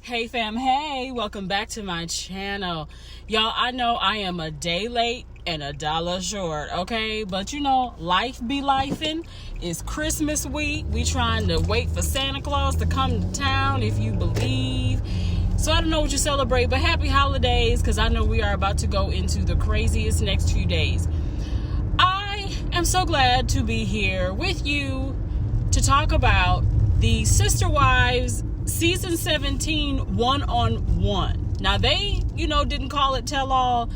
Hey fam, hey, welcome back to my channel. Y'all, I know I am a day late and a dollar short, okay? But you know, life be lifing. It's Christmas week. We trying to wait for Santa Claus to come to town, if you believe. So I don't know what you celebrate, but happy holidays, because I know we are about to go into the craziest next few days. I am so glad to be here with you to talk about the Sister Wives Season 17 one-on-one. Now they, didn't call it tell-all,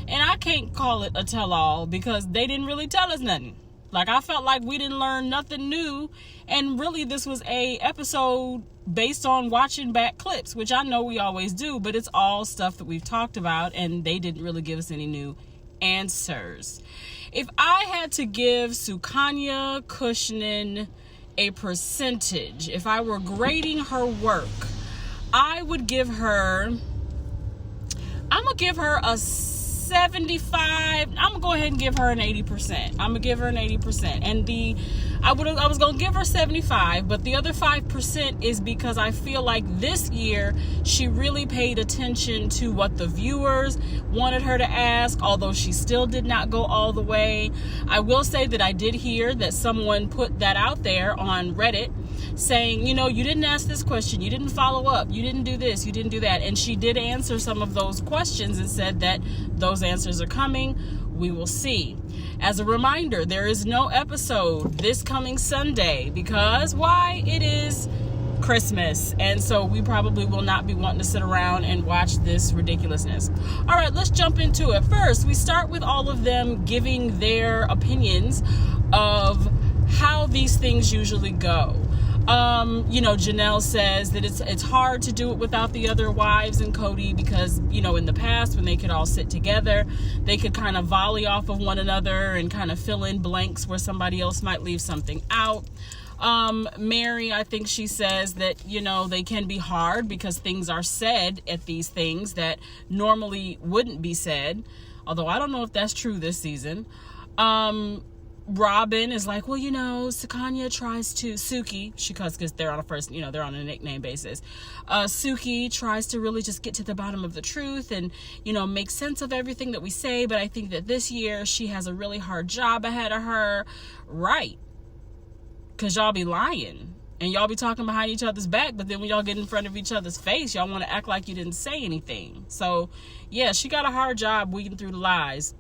and I can't call it a tell-all because they didn't really tell us nothing. Like, I felt like we didn't learn nothing new, and really this was a episode based on watching back clips, which I know we always do, but it's all stuff that we've talked about, and they didn't really give us any new answers. If I had to give Sukanya Cushioning a percentage, if I were grading her work, I would give her, I'm gonna give her a 75. I'm gonna go ahead and give her an 80%. I'm gonna give her an 80%. And I was gonna give her 75, but the other 5% is because I feel like this year she really paid attention to what the viewers wanted her to ask, although she still did not go all the way. I will say that I did hear that someone put that out there on Reddit saying, you didn't ask this question, you didn't follow up, you didn't do this, you didn't do that. And she did answer some of those questions and said that those answers are coming. We will see. As a reminder, there is no episode this coming Sunday because why? It is Christmas, and so we probably will not be wanting to sit around and watch this ridiculousness. All right, let's jump into it. First, we start with all of them giving their opinions of how these things usually go. Janelle says that it's hard to do it without the other wives and Cody because, in the past when they could all sit together, they could kind of volley off of one another and kind of fill in blanks where somebody else might leave something out. Meri, I think she says that, they can be hard because things are said at these things that normally wouldn't be said. Although I don't know if that's true this season. Robyn is like, well, Sukanya tries to, Suki, because they're on they're on a nickname basis. Suki tries to really just get to the bottom of the truth and, make sense of everything that we say. But I think that this year she has a really hard job ahead of her. Right. Because y'all be lying and y'all be talking behind each other's back. But then when y'all get in front of each other's face, y'all want to act like you didn't say anything. So yeah, she got a hard job weeding through the lies.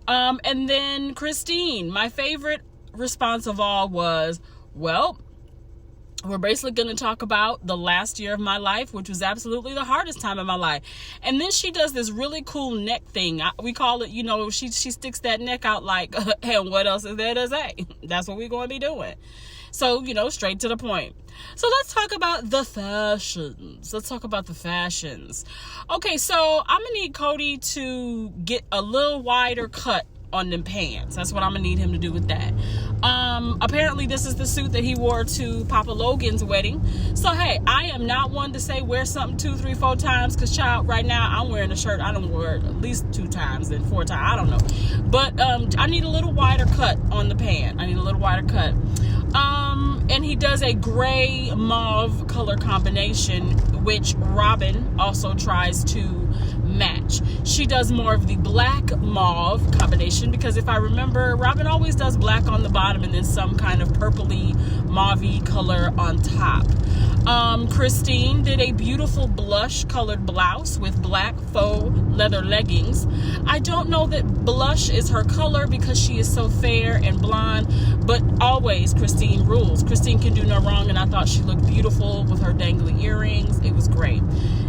And then Christine, my favorite response of all was, well, we're basically going to talk about the last year of my life, which was absolutely the hardest time of my life. And then she does this really cool neck thing. We call it, she sticks that neck out like, and what else is there to say? That's what we're going to be doing. So, straight to the point. So let's talk about the fashions. Okay, so I'm going to need Cody to get a little wider cut on them pants. That's what I'm going to need him to do with that. Apparently this is the suit that he wore to Papa Logan's wedding. So, hey, I am not one to say wear something 2, 3, 4 times because, child, right now I'm wearing a shirt. I don't wear it at least 2 times and 4 times. I don't know. But I need a little wider cut on the pant. And he does a gray mauve color combination, which Robyn also tries to match. She does more of the black mauve combination because if I remember, Robyn always does black on the bottom and then some kind of purpley mauve-y color on top. Christine did a beautiful blush colored blouse with black faux leather leggings. I don't know that blush is her color because she is so fair and blonde, but always Christine rules. Christine can do no wrong, and I thought she looked beautiful with her dangly earrings. It was great.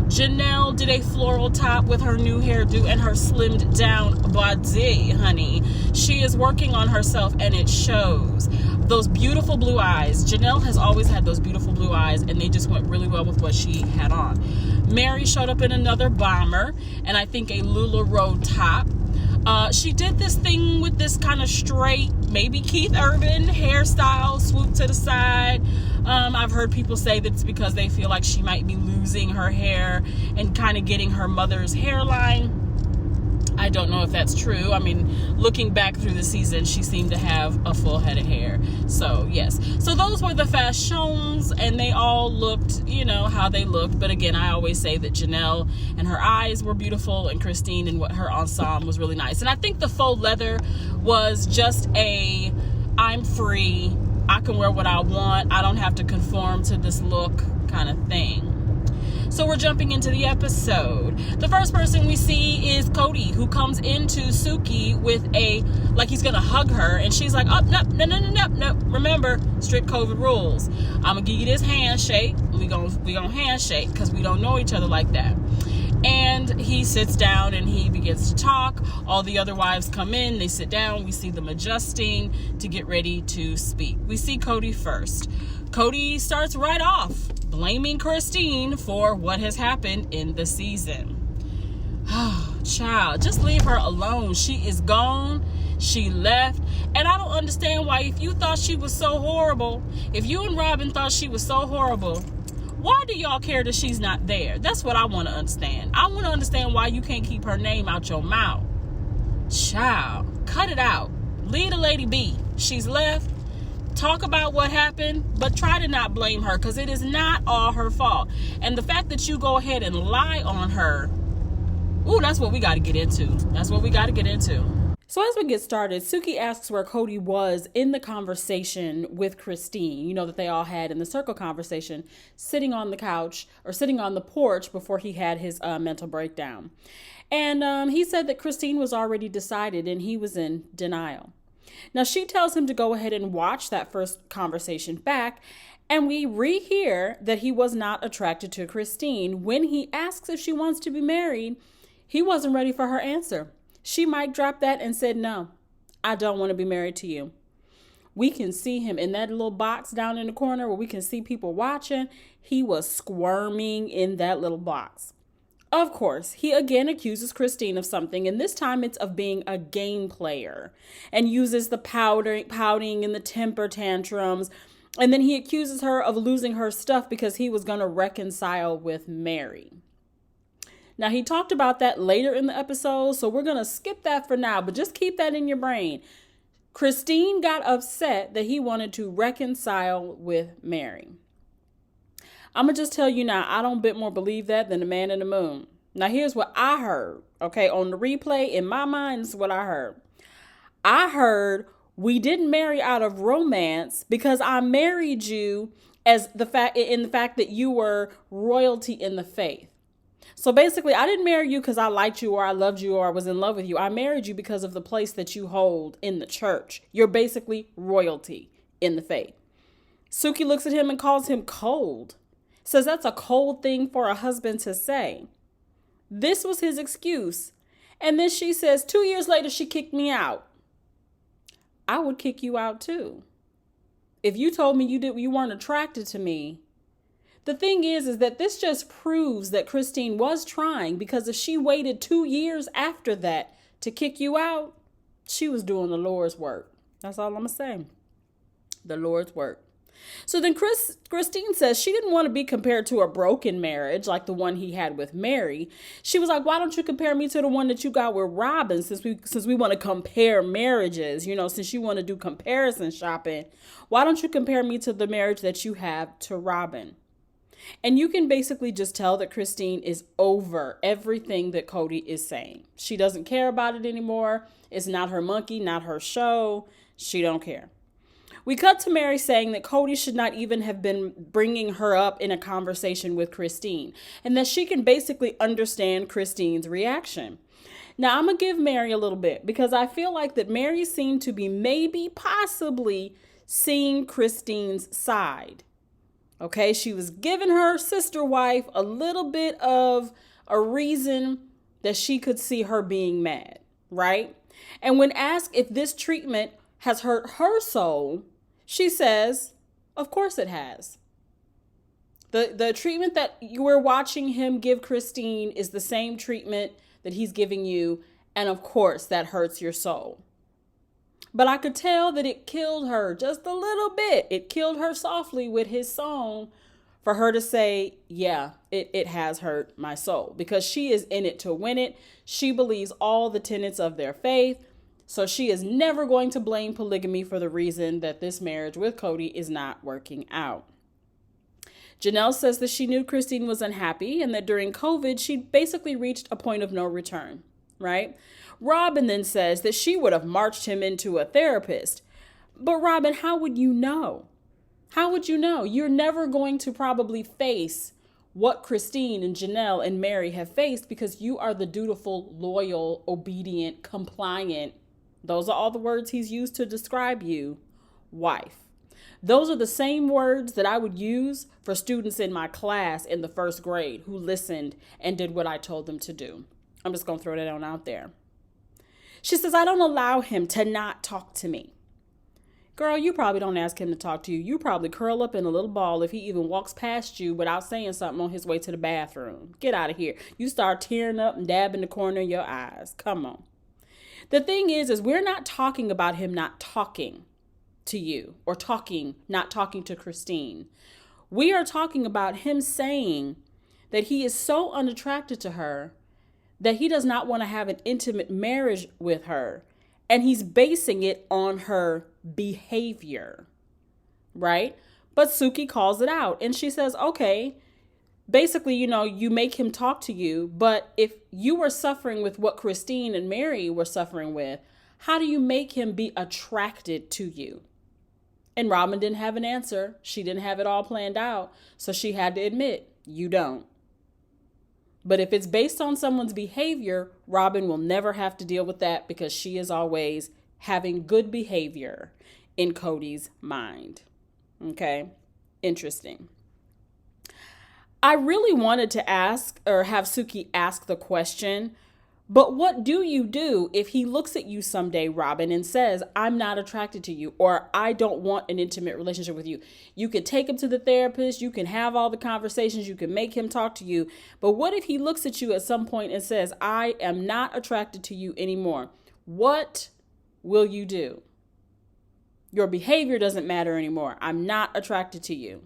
Janelle did a floral top with her new hairdo and her slimmed down body, honey. She is working on herself and it shows. Those beautiful blue eyes. Janelle has always had those beautiful blue eyes and they just went really well with what she had on. Meri showed up in another bomber and I think a LuLaRoe top. She did this thing with this kind of straight, maybe Keith Urban hairstyle, swoop to the side. I've heard people say that it's because they feel like she might be losing her hair and kind of getting her mother's hairline. I don't know if that's true. I mean, looking back through the season, she seemed to have a full head of hair. So, yes. So those were the fashions, and they all looked, how they looked. But again, I always say that Janelle and her eyes were beautiful, and Christine and what her ensemble was really nice. And I think the faux leather was just I'm free. I can wear what I want. I don't have to conform to this look kind of thing. So we're jumping into the episode. The first person we see is Cody, who comes into Suki with like he's gonna hug her, and she's like, oh, no. Remember, strict COVID rules. I'm gonna give you this handshake. We gonna handshake because we don't know each other like that. And he sits down and he begins to talk. All the other wives come in, they sit down. We see them adjusting to get ready to speak. We see Cody first. Cody starts right off blaming Christine for what has happened in the season. Oh, child, just leave her alone. She is gone. She left. And I don't understand why, if you thought she was so horrible, if you and Robyn thought she was so horrible, why do y'all care that she's not there? That's what I want to understand. I want to understand why you can't keep her name out your mouth. Child, cut it out. Leave the lady be. She's left. Talk about what happened, but try to not blame her, because it is not all her fault. And the fact that you go ahead and lie on her, that's what we got to get into. So as we get started, Suki asks where Cody was in the conversation with Christine, that they all had in the circle conversation, sitting on the couch or sitting on the porch before he had his mental breakdown. And he said that Christine was already decided and he was in denial. Now, she tells him to go ahead and watch that first conversation back, and we rehear that he was not attracted to Christine. When he asks if she wants to be married, he wasn't ready for her answer. She mic dropped that and said, no, I don't want to be married to you. We can see him in that little box down in the corner where we can see people watching. He was squirming in that little box. Of course, he again accuses Christine of something, and this time it's of being a game player, and uses the pouting and the temper tantrums. And then he accuses her of losing her stuff because he was going to reconcile with Meri. Now, he talked about that later in the episode, so we're going to skip that for now, but just keep that in your brain. Christine got upset that he wanted to reconcile with Meri. I'm going to just tell you now, I don't bit more believe that than the man in the moon. Now, here's what I heard, okay? On the replay, in my mind, this is what I heard. I heard, we didn't marry out of romance because I married you as the fact that you were royalty in the faith. So basically, I didn't marry you because I liked you or I loved you or I was in love with you. I married you because of the place that you hold in the church. You're basically royalty in the faith. Suki looks at him and calls him cold. Says that's a cold thing for a husband to say. This was his excuse. And then she says 2 years later, she kicked me out. I would kick you out too. If you told me you weren't attracted to me. The thing is that this just proves that Christine was trying, because if she waited 2 years after that to kick you out, she was doing the Lord's work. That's all I'm going to say. The Lord's work. So then Christine says she didn't want to be compared to a broken marriage like the one he had with Meri. She was like, why don't you compare me to the one that you got with Robyn, since we want to compare marriages, since you want to do comparison shopping. Why don't you compare me to the marriage that you have to Robyn? And you can basically just tell that Christine is over everything that Cody is saying. She doesn't care about it anymore. It's not her monkey, not her show. She don't care. We cut to Meri saying that Cody should not even have been bringing her up in a conversation with Christine, and that she can basically understand Christine's reaction. Now, I'm going to give Meri a little bit, because I feel like that Meri seemed to be possibly seeing Christine's side. Okay, she was giving her sister wife a little bit of a reason that she could see her being mad, right? And when asked if this treatment has hurt her soul, she says, of course it has. The treatment that you were watching him give Christine is the same treatment that he's giving you. And of course, that hurts your soul. But I could tell that it killed her just a little bit. It killed her softly with his song for her to say, yeah, it has hurt my soul, because she is in it to win it. She believes all the tenets of their faith. So she is never going to blame polygamy for the reason that this marriage with Cody is not working out. Janelle says that she knew Christine was unhappy and that during COVID, she basically reached a point of no return, right? Robyn then says that she would have marched him into a therapist. But Robyn, how would you know? How would you know? You're never going to probably face what Christine and Janelle and Meri have faced, because you are the dutiful, loyal, obedient, compliant, those are all the words he's used to describe you, wife. Those are the same words that I would use for students in my class in the first grade who listened and did what I told them to do. I'm just going to throw that on out there. She says, I don't allow him to not talk to me. Girl, you probably don't ask him to talk to you. You probably curl up in a little ball if he even walks past you without saying something on his way to the bathroom. Get out of here. You start tearing up and dabbing the corner of your eyes. Come on. The thing is we're not talking about him not talking to you or not talking to Christine. We are talking about him saying that he is so unattracted to her that he does not want to have an intimate marriage with her. And he's basing it on her behavior, right? But Suki calls it out and she says, okay, basically, you make him talk to you, but if you were suffering with what Christine and Meri were suffering with, how do you make him be attracted to you? And Robyn didn't have an answer. She didn't have it all planned out. So she had to admit, you don't. But if it's based on someone's behavior, Robyn will never have to deal with that because she is always having good behavior in Cody's mind. Okay? Interesting. I really wanted to ask or have Suki ask the question, but what do you do if he looks at you someday, Robyn, and says, I'm not attracted to you, or I don't want an intimate relationship with you? You can take him to the therapist. You can have all the conversations. You can make him talk to you. But what if he looks at you at some point and says, I am not attracted to you anymore? What will you do? Your behavior doesn't matter anymore. I'm not attracted to you.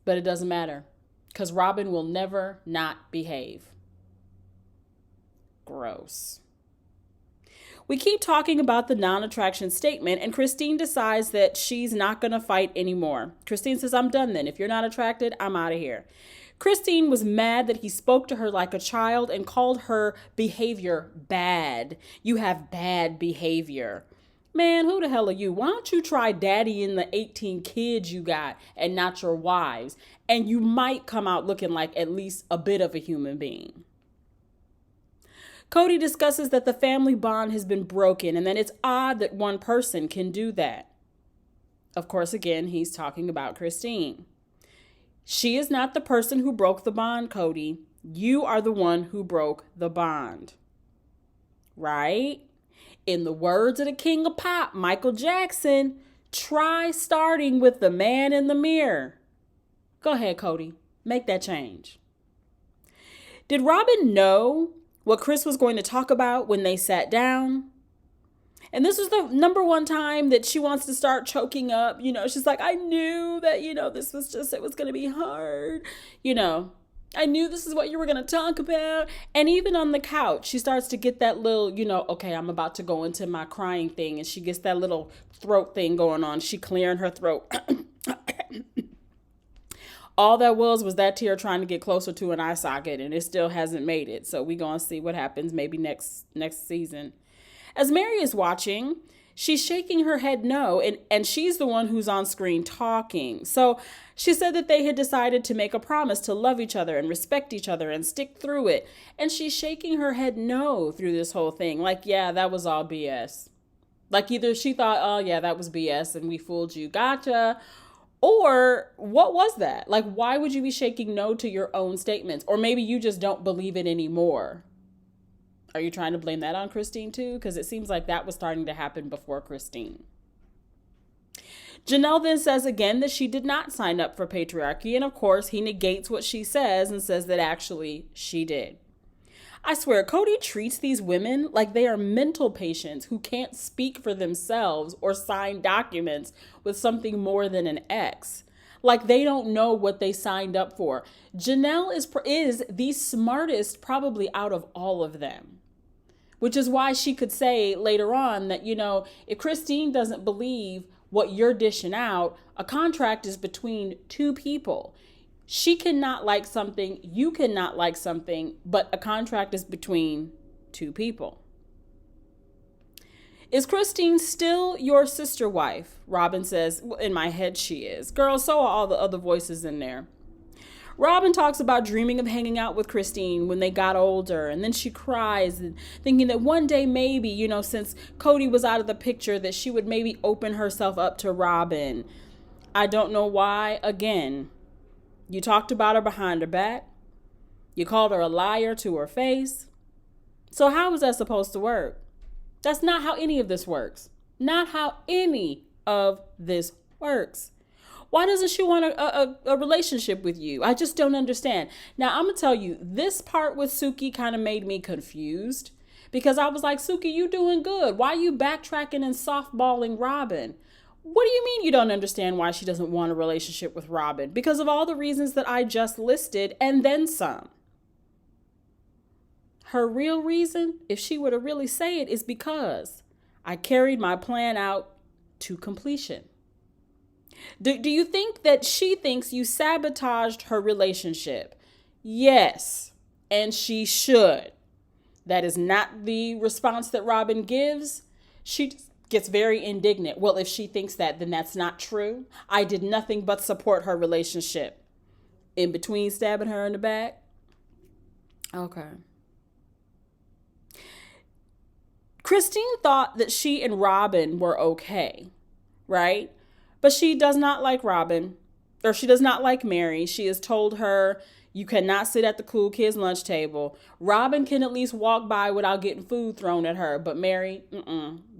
But it doesn't matter because Robyn will never not behave. Gross. We keep talking about the non-attraction statement, and Christine decides that she's not going to fight anymore. Christine says, I'm done then. If you're not attracted, I'm out of here. Christine was mad that he spoke to her like a child and called her behavior bad. You have bad behavior. Man, who the hell are you? Why don't you try daddy and the 18 kids you got and not your wives? And you might come out looking like at least a bit of a human being. Cody discusses that the family bond has been broken and that it's odd that one person can do that. Of course, again, he's talking about Christine. She is not the person who broke the bond, Cody. You are the one who broke the bond. Right? In the words of the king of pop, Michael Jackson, try starting with the man in the mirror. Go ahead, Cody. Make that change. Did Robyn know what Chris was going to talk about when they sat down? And this was the number one time that she wants to start choking up. She's like, I knew that, this was just, it was going to be hard. I knew this is what you were going to talk about. And even on the couch, she starts to get that little, okay, I'm about to go into my crying thing. And she gets that little throat thing going on. She clearing her throat. All that was that tear trying to get closer to an eye socket, and it still hasn't made it. So we're going to see what happens maybe next season. As Meri is watching, she's shaking her head no, and she's the one who's on screen talking. So she said that they had decided to make a promise to love each other and respect each other and stick through it. And she's shaking her head no through this whole thing. Like, yeah, that was all BS. Like either she thought, oh, yeah, that was BS and we fooled you. Gotcha. Or what was that? Like, why would you be shaking no to your own statements? Or maybe you just don't believe it anymore. Are you trying to blame that on Christine too? Because it seems like that was starting to happen before Christine. Janelle then says again that she did not sign up for patriarchy. And of course, he negates what she says and says that actually she did. I swear, Cody treats these women like they are mental patients who can't speak for themselves or sign documents with something more than an X. Like they don't know what they signed up for. Janelle is the smartest probably out of all of them, which is why she could say later on that, if Christine doesn't believe what you're dishing out, a contract is between two people. She cannot like something, you cannot like something, but a contract is between two people. Is Christine still your sister wife? Robyn says, in my head she is. Girl, so are all the other voices in there. Robyn talks about dreaming of hanging out with Christine when they got older, and then she cries and thinking that one day maybe, since Cody was out of the picture, that she would maybe open herself up to Robyn. I don't know why. Again, you talked about her behind her back. You called her a liar to her face. So how is that supposed to work? That's not how any of this works. Not how any of this works. Why doesn't she want a relationship with you? I just don't understand. Now, I'm going to tell you, this part with Suki kind of made me confused because I was like, Suki, you doing good. Why are you backtracking and softballing Robyn? What do you mean you don't understand why she doesn't want a relationship with Robyn? Because of all the reasons that I just listed and then some. Her real reason, if she were to really say it, is because I carried my plan out to completion. Do you think that she thinks you sabotaged her relationship? Yes, and she should. That is not the response that Robyn gives. She gets very indignant. Well, if she thinks that, then that's not true. I did nothing but support her relationship. In between stabbing her in the back? Okay. Christine thought that she and Robyn were okay, right? But she does not like Robyn, or she does not like Meri. She has told her, you cannot sit at the cool kids' lunch table. Robyn can at least walk by without getting food thrown at her. But Meri,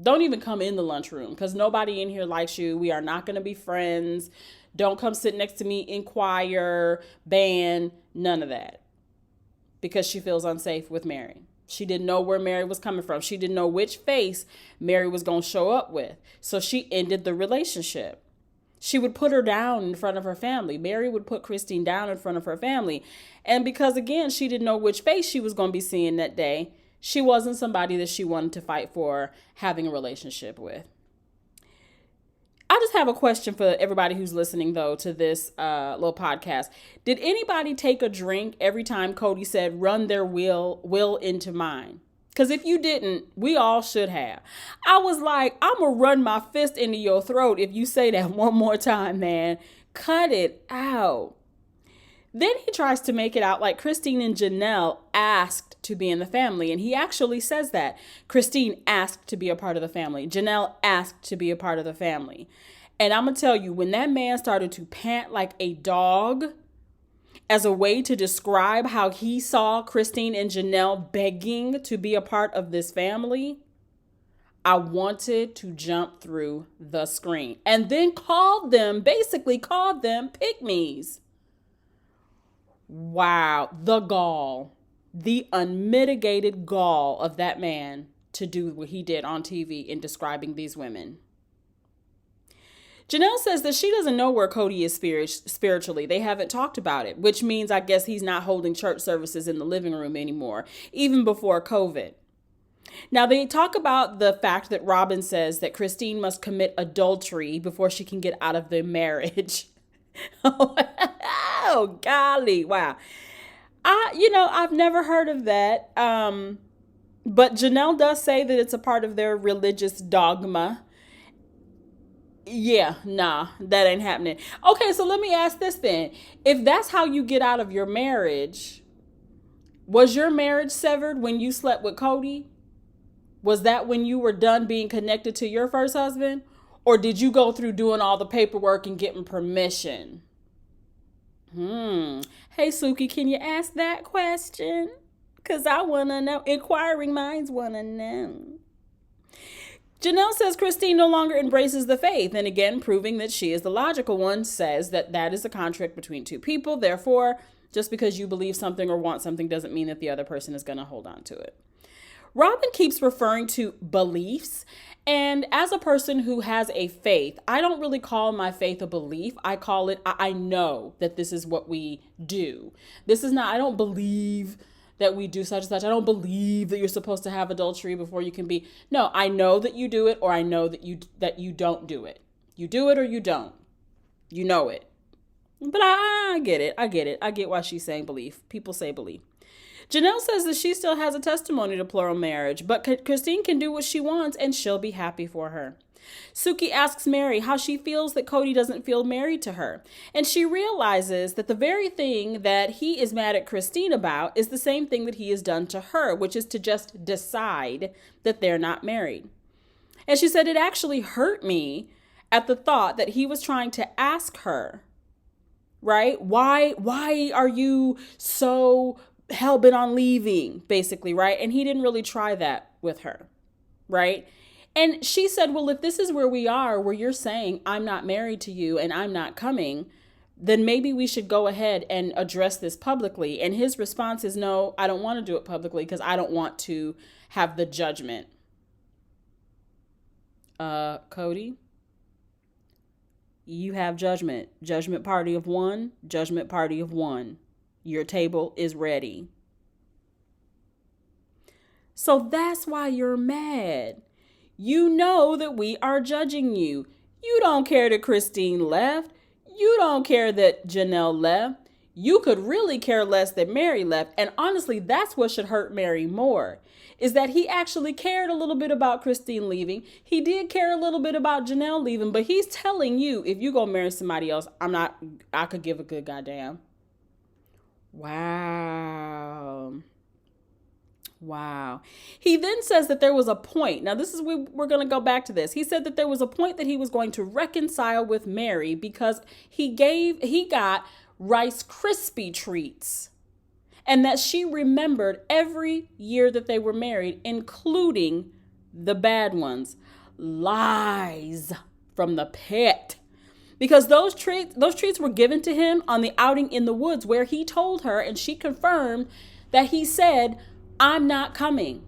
don't even come in the lunchroom because nobody in here likes you. We are not going to be friends. Don't come sit next to me in choir, band, none of that. Because she feels unsafe with Meri. She didn't know where Meri was coming from. She didn't know which face Meri was going to show up with. So she ended the relationship. She would put her down in front of her family. Meri would put Christine down in front of her family. And because, again, she didn't know which face she was going to be seeing that day, she wasn't somebody that she wanted to fight for having a relationship with. I just have a question for everybody who's listening, though, to this little podcast. Did anybody take a drink every time Cody said, run their will into mine? Because if you didn't, we all should have. I was like, I'm going to run my fist into your throat if you say that one more time, man. Cut it out. Then he tries to make it out like Christine and Janelle asked to be in the family. And he actually says that. Christine asked to be a part of the family. Janelle asked to be a part of the family. And I'm going to tell you, when that man started to pant like a dog as a way to describe how he saw Christine and Janelle begging to be a part of this family, I wanted to jump through the screen. And then basically called them pygmies. Wow, the gall, the unmitigated gall of that man to do what he did on TV in describing these women. Janelle says that she doesn't know where Cody is spiritually. They haven't talked about it, which means I guess he's not holding church services in the living room anymore, even before COVID. Now, they talk about the fact that Robyn says that Christine must commit adultery before she can get out of the marriage. Oh, golly. Wow. I've never heard of that. But Janelle does say that it's a part of their religious dogma. Yeah, nah, that ain't happening. Okay, so let me ask this then. If that's how you get out of your marriage, was your marriage severed when you slept with Cody? Was that when you were done being connected to your first husband? Or did you go through doing all the paperwork and getting permission? Hey, Suki, can you ask that question? Because I want to know. Inquiring minds want to know. Janelle says Christine no longer embraces the faith. And again, proving that she is the logical one, says that that is a contract between two people. Therefore, just because you believe something or want something doesn't mean that the other person is going to hold on to it. Robyn keeps referring to beliefs. And as a person who has a faith, I don't really call my faith a belief. I call it, I know that this is what we do. This is not, I don't believe that we do such and such. I don't believe that you're supposed to have adultery before you can be. No, I know that you do it, or I know that you don't do it. You do it or you don't. You know it. But I get it. I get it. I get why she's saying belief. People say belief. Janelle says that she still has a testimony to plural marriage, but Christine can do what she wants and she'll be happy for her. Suki asks Meri how she feels that Cody doesn't feel married to her. And she realizes that the very thing that he is mad at Christine about is the same thing that he has done to her, which is to just decide that they're not married. And she said, it actually hurt me at the thought that he was trying to ask her, right? Why are you so hell-bent on leaving, basically, right? And he didn't really try that with her, right? And she said, well, if this is where we are, where you're saying I'm not married to you and I'm not coming, then maybe we should go ahead and address this publicly. And his response is, no, I don't want to do it publicly because I don't want to have the judgment. Cody, you have judgment. Judgment party of one, judgment party of one. Your table is ready. So that's why you're mad. You know that we are judging you. You don't care that Christine left. You don't care that Janelle left. You could really care less that Meri left. And honestly, that's what should hurt Meri more, is that he actually cared a little bit about Christine leaving. He did care a little bit about Janelle leaving, but he's telling you, if you go marry somebody else, I could give a good goddamn. Wow. He then says that there was a point. Now, we're going to go back to this. He said that there was a point that he was going to reconcile with Meri because he got Rice Krispie treats, and that she remembered every year that they were married, including the bad ones. Lies from the pit. Because those treats were given to him on the outing in the woods where he told her, and she confirmed that he said, I'm not coming.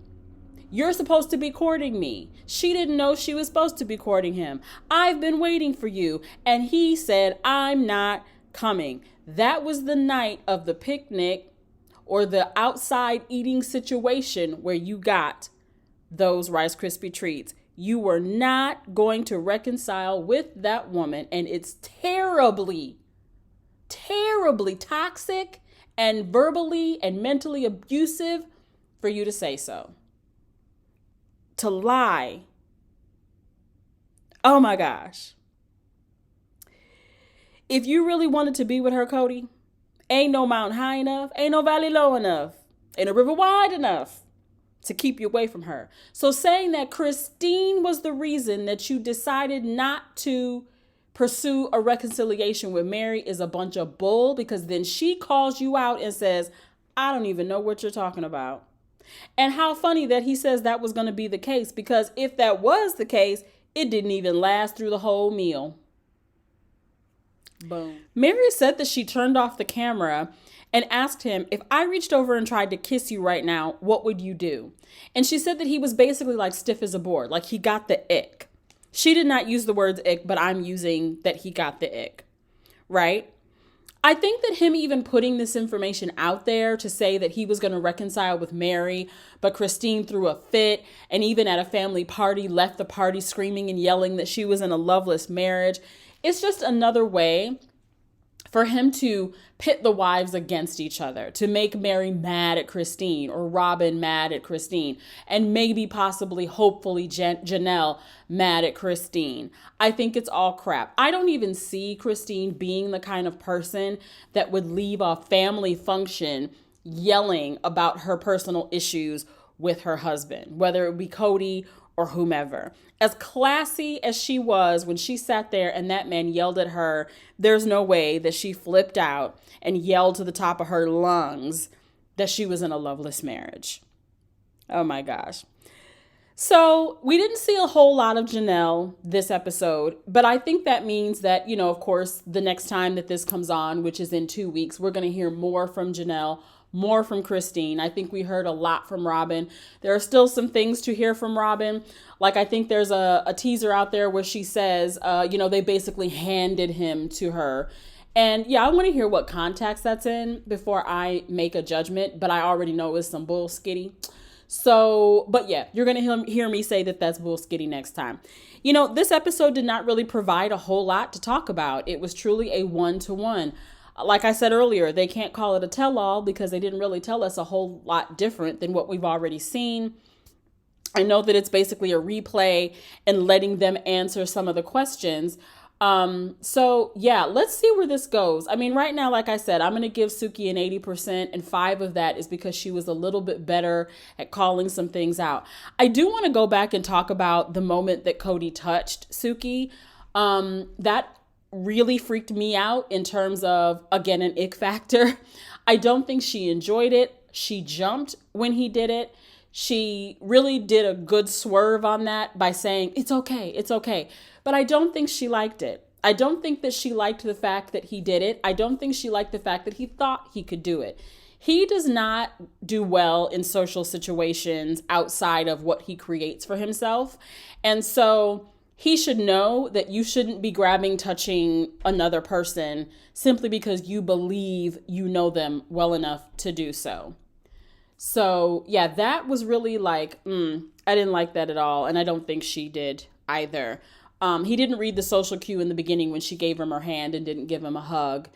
You're supposed to be courting me. She didn't know she was supposed to be courting him. I've been waiting for you. And he said, I'm not coming. That was the night of the picnic or the outside eating situation where you got those Rice Krispie treats. You were not going to reconcile with that woman, and it's terribly, terribly toxic and verbally and mentally abusive for you to say so. To lie. Oh my gosh. If you really wanted to be with her, Cody, ain't no mountain high enough, ain't no valley low enough, ain't no river wide enough to keep you away from her. So saying that Christine was the reason that you decided not to pursue a reconciliation with Meri is a bunch of bull, because then she calls you out and says, I don't even know what you're talking about. And how funny that he says that was going to be the case, because if that was the case, it didn't even last through the whole meal. Boom. Meri said that she turned off the camera and asked him, if I reached over and tried to kiss you right now, what would you do? And she said that he was basically like stiff as a board, like he got the ick. She did not use the words ick, but I'm using that he got the ick, right? I think that him even putting this information out there to say that he was going to reconcile with Meri, but Christine threw a fit and even at a family party left the party screaming and yelling that she was in a loveless marriage. It's just another way for him to pit the wives against each other, to make Meri mad at Christine or Robyn mad at Christine, and maybe possibly, hopefully, Janelle mad at Christine. I think it's all crap. I don't even see Christine being the kind of person that would leave a family function yelling about her personal issues with her husband, whether it be Cody or whomever. As classy as she was when she sat there and that man yelled at her, there's no way that she flipped out and yelled to the top of her lungs that she was in a loveless marriage. Oh my gosh. So we didn't see a whole lot of Janelle this episode, but I think that means that, of course, the next time that this comes on, which is in 2 weeks, we're going to hear more from Janelle, more from Christine. I think we heard a lot from Robyn. There are still some things to hear from Robyn. Like, I think there's a teaser out there where she says, they basically handed him to her. And yeah, I want to hear what context that's in before I make a judgment, but I already know it's some bullskitty. So, but yeah, you're going to hear me say that that's bullskitty next time. This episode did not really provide a whole lot to talk about. It was truly a one-to-one. Like I said earlier, they can't call it a tell-all because they didn't really tell us a whole lot different than what we've already seen. I know that it's basically a replay and letting them answer some of the questions. So yeah, let's see where this goes. I mean, right now, like I said, I'm going to give Suki an 80%, and 5 of that is because she was a little bit better at calling some things out. I do want to go back and talk about the moment that Cody touched Suki. That really freaked me out in terms of, again, an ick factor. I don't think she enjoyed it. She jumped when he did it. She really did a good swerve on that by saying, it's okay, it's okay. But I don't think she liked it. I don't think that she liked the fact that he did it. I don't think she liked the fact that he thought he could do it. He does not do well in social situations outside of what he creates for himself. And so he should know that you shouldn't be grabbing, touching another person simply because you believe you know them well enough to do so. So yeah, that was really like, I didn't like that at all. And I don't think she did either. He didn't read the social cue in the beginning when she gave him her hand and didn't give him a hug.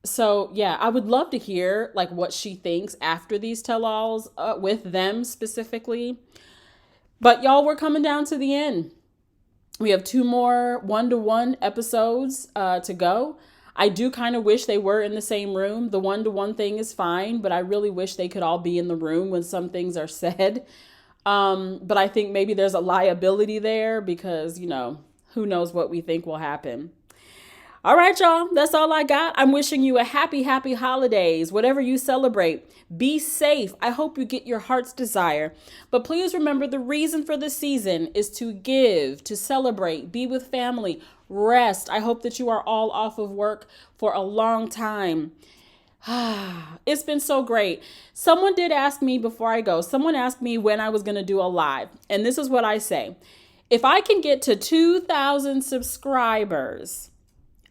So yeah, I would love to hear like what she thinks after these tell-alls with them specifically. But y'all, we're coming down to the end. We have 2 more one-to-one episodes to go. I do kind of wish they were in the same room. The one-to-one thing is fine, but I really wish they could all be in the room when some things are said. But I think maybe there's a liability there because, who knows what we think will happen. All right, y'all, that's all I got. I'm wishing you a happy holidays, whatever you celebrate. Be safe. I hope you get your heart's desire. But please remember, the reason for the season is to give, to celebrate, be with family, rest. I hope that you are all off of work for a long time. It's been so great. Someone did ask me before I go, someone asked me when I was going to do a live. And this is what I say. If I can get to 2,000 subscribers,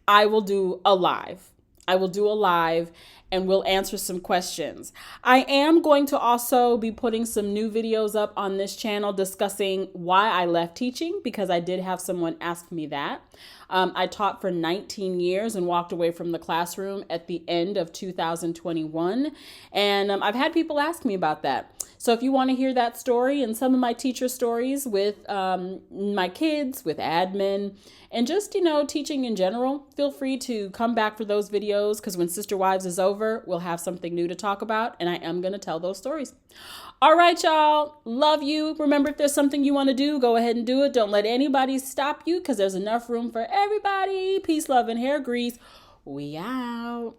I will do a live. I will do a live and we'll answer some questions. I am going to also be putting some new videos up on this channel discussing why I left teaching, because I did have someone ask me that. I taught for 19 years and walked away from the classroom at the end of 2021. And I've had people ask me about that. So if you want to hear that story and some of my teacher stories with my kids, with admin, and just, teaching in general, feel free to come back for those videos, because when Sister Wives is over, we'll have something new to talk about, and I am going to tell those stories. All right, y'all. Love you. Remember, if there's something you want to do, go ahead and do it. Don't let anybody stop you, because there's enough room for everybody. Peace, love, and hair grease. We out.